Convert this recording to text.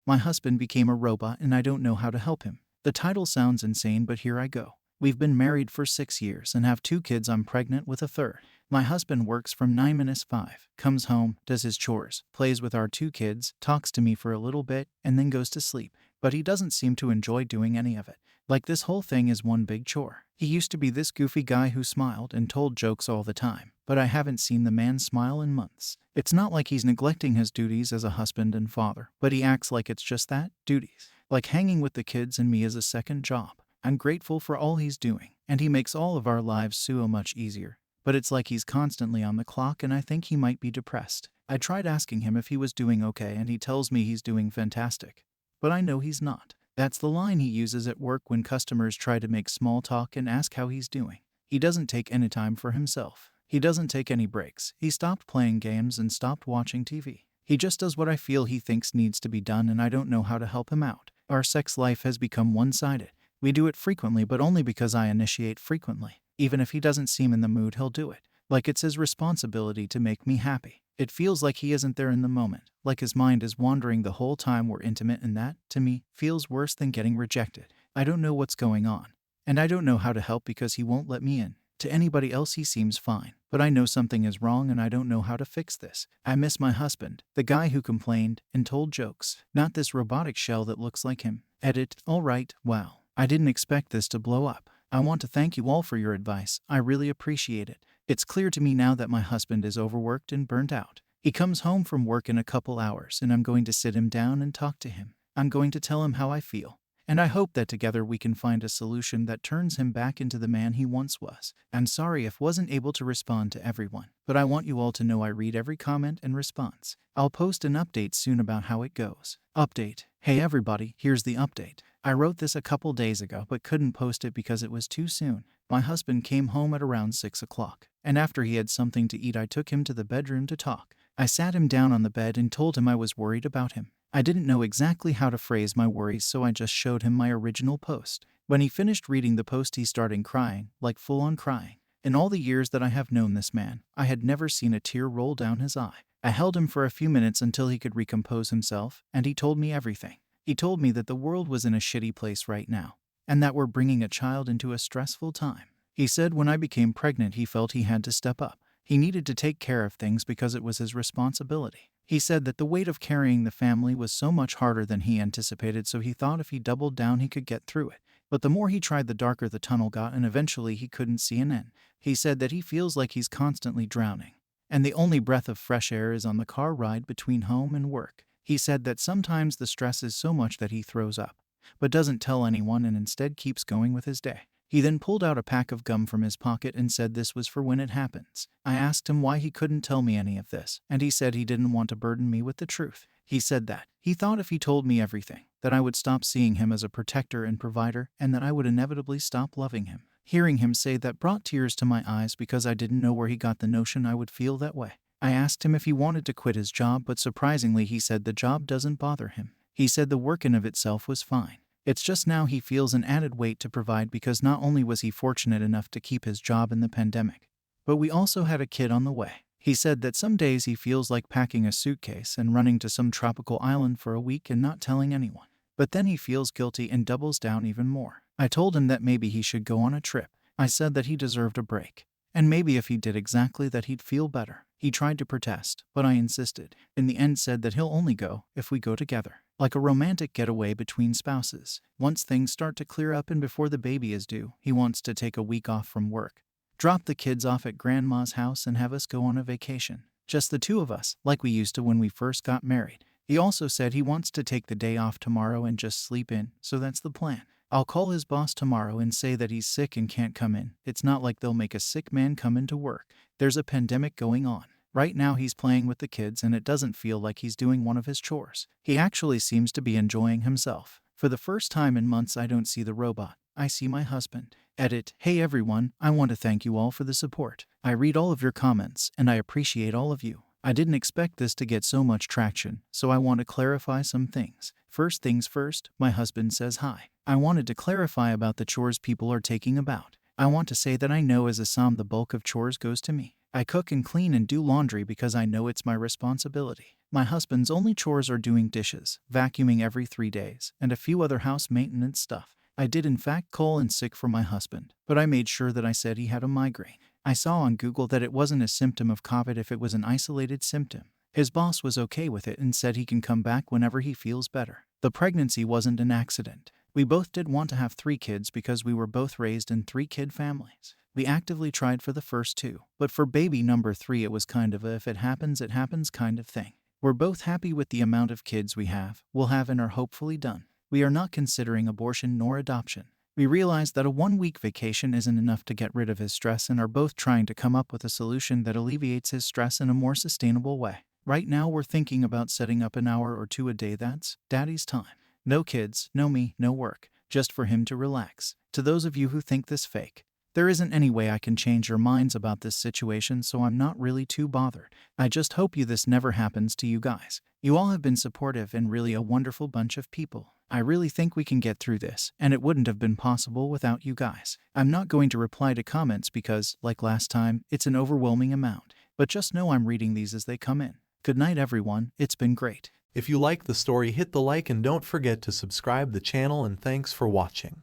My husband became a robot and I don't know how to help him. The title sounds insane, but here I go. We've been married for 6 years and have 2 kids. I'm pregnant with a third. My husband works from 9 to 5, comes home, does his chores, plays with our 2 kids, talks to me for a little bit, and then goes to sleep. But he doesn't seem to enjoy doing any of it. Like this whole thing is one big chore. He used to be this goofy guy who smiled and told jokes all the time, but I haven't seen the man smile in months. It's not like he's neglecting his duties as a husband and father, but he acts like it's just that, duties. Like hanging with the kids and me is a second job. I'm grateful for all he's doing, and he makes all of our lives so much easier. But it's like he's constantly on the clock and I think he might be depressed. I tried asking him if he was doing okay and he tells me he's doing fantastic. But I know he's not. That's the line he uses at work when customers try to make small talk and ask how he's doing. He doesn't take any time for himself. He doesn't take any breaks. He stopped playing games and stopped watching TV. He just does what I feel he thinks needs to be done and I don't know how to help him out. Our sex life has become one-sided. We do it frequently, but only because I initiate frequently. Even if he doesn't seem in the mood, he'll do it. Like it's his responsibility to make me happy. It feels like he isn't there in the moment, like his mind is wandering the whole time we're intimate, and that, to me, feels worse than getting rejected. I don't know what's going on, and I don't know how to help because he won't let me in. To anybody else he seems fine, but I know something is wrong and I don't know how to fix this. I miss my husband, the guy who complained and told jokes, not this robotic shell that looks like him. Edit. Alright, wow. I didn't expect this to blow up. I want to thank you all for your advice. I really appreciate it. It's clear to me now that my husband is overworked and burnt out. He comes home from work in a couple hours and I'm going to sit him down and talk to him. I'm going to tell him how I feel. And I hope that together we can find a solution that turns him back into the man he once was. I'm sorry if wasn't able to respond to everyone, but I want you all to know I read every comment and response. I'll post an update soon about how it goes. Update. Hey everybody, here's the update. I wrote this a couple days ago but couldn't post it because it was too soon. My husband came home at around 6 o'clock, and after he had something to eat I took him to the bedroom to talk. I sat him down on the bed and told him I was worried about him. I didn't know exactly how to phrase my worries, so I just showed him my original post. When he finished reading the post he started crying, like full-on crying. In all the years that I have known this man, I had never seen a tear roll down his eye. I held him for a few minutes until he could recompose himself, and he told me everything. He told me that the world was in a shitty place right now, and that we're bringing a child into a stressful time. He said when I became pregnant he felt he had to step up. He needed to take care of things because it was his responsibility. He said that the weight of carrying the family was so much harder than he anticipated, so he thought if he doubled down he could get through it. But the more he tried, the darker the tunnel got, and eventually he couldn't see an end. He said that he feels like he's constantly drowning, and the only breath of fresh air is on the car ride between home and work. He said that sometimes the stress is so much that he throws up, but doesn't tell anyone and instead keeps going with his day. He then pulled out a pack of gum from his pocket and said this was for when it happens. I asked him why he couldn't tell me any of this, and he said he didn't want to burden me with the truth. He said that he thought if he told me everything, that I would stop seeing him as a protector and provider, and that I would inevitably stop loving him. Hearing him say that brought tears to my eyes because I didn't know where he got the notion I would feel that way. I asked him if he wanted to quit his job, but surprisingly he said the job doesn't bother him. He said the work in of itself was fine. It's just now he feels an added weight to provide because not only was he fortunate enough to keep his job in the pandemic, but we also had a kid on the way. He said that some days he feels like packing a suitcase and running to some tropical island for a week and not telling anyone. But then he feels guilty and doubles down even more. I told him that maybe he should go on a trip. I said that he deserved a break, and maybe if he did exactly that he'd feel better. He tried to protest, but I insisted. In the end said that he'll only go if we go together. Like a romantic getaway between spouses. Once things start to clear up and before the baby is due, he wants to take a week off from work, drop the kids off at grandma's house and have us go on a vacation. Just the two of us, like we used to when we first got married. He also said he wants to take the day off tomorrow and just sleep in, so that's the plan. I'll call his boss tomorrow and say that he's sick and can't come in. It's not like they'll make a sick man come into work. There's a pandemic going on. Right now he's playing with the kids and it doesn't feel like he's doing one of his chores. He actually seems to be enjoying himself. For the first time in months I don't see the robot. I see my husband. Edit. Hey everyone, I want to thank you all for the support. I read all of your comments and I appreciate all of you. I didn't expect this to get so much traction, so I want to clarify some things. First things first, my husband says hi. I wanted to clarify about the chores people are taking about. I want to say that I know as a Som the bulk of chores goes to me. I cook and clean and do laundry because I know it's my responsibility. My husband's only chores are doing dishes, vacuuming every 3 days, and a few other house maintenance stuff. I did in fact call in sick for my husband, but I made sure that I said he had a migraine. I saw on Google that it wasn't a symptom of COVID if it was an isolated symptom. His boss was okay with it and said he can come back whenever he feels better. The pregnancy wasn't an accident. We both did want to have 3 kids because we were both raised in 3-kid families. We actively tried for the first 2, but for baby number 3 it was kind of a if it happens kind of thing. We're both happy with the amount of kids we have, will have and are hopefully done. We are not considering abortion nor adoption. We realize that a 1-week vacation isn't enough to get rid of his stress and are both trying to come up with a solution that alleviates his stress in a more sustainable way. Right now we're thinking about setting up an hour or 2 a day that's daddy's time. No kids, no me, no work, just for him to relax. To those of you who think this fake, there isn't any way I can change your minds about this situation, so I'm not really too bothered. I just hope this never happens to you guys. You all have been supportive and really a wonderful bunch of people. I really think we can get through this, and it wouldn't have been possible without you guys. I'm not going to reply to comments because, like last time, it's an overwhelming amount. But just know I'm reading these as they come in. Good night everyone, it's been great. If you like the story, hit the like and don't forget to subscribe the channel, and thanks for watching.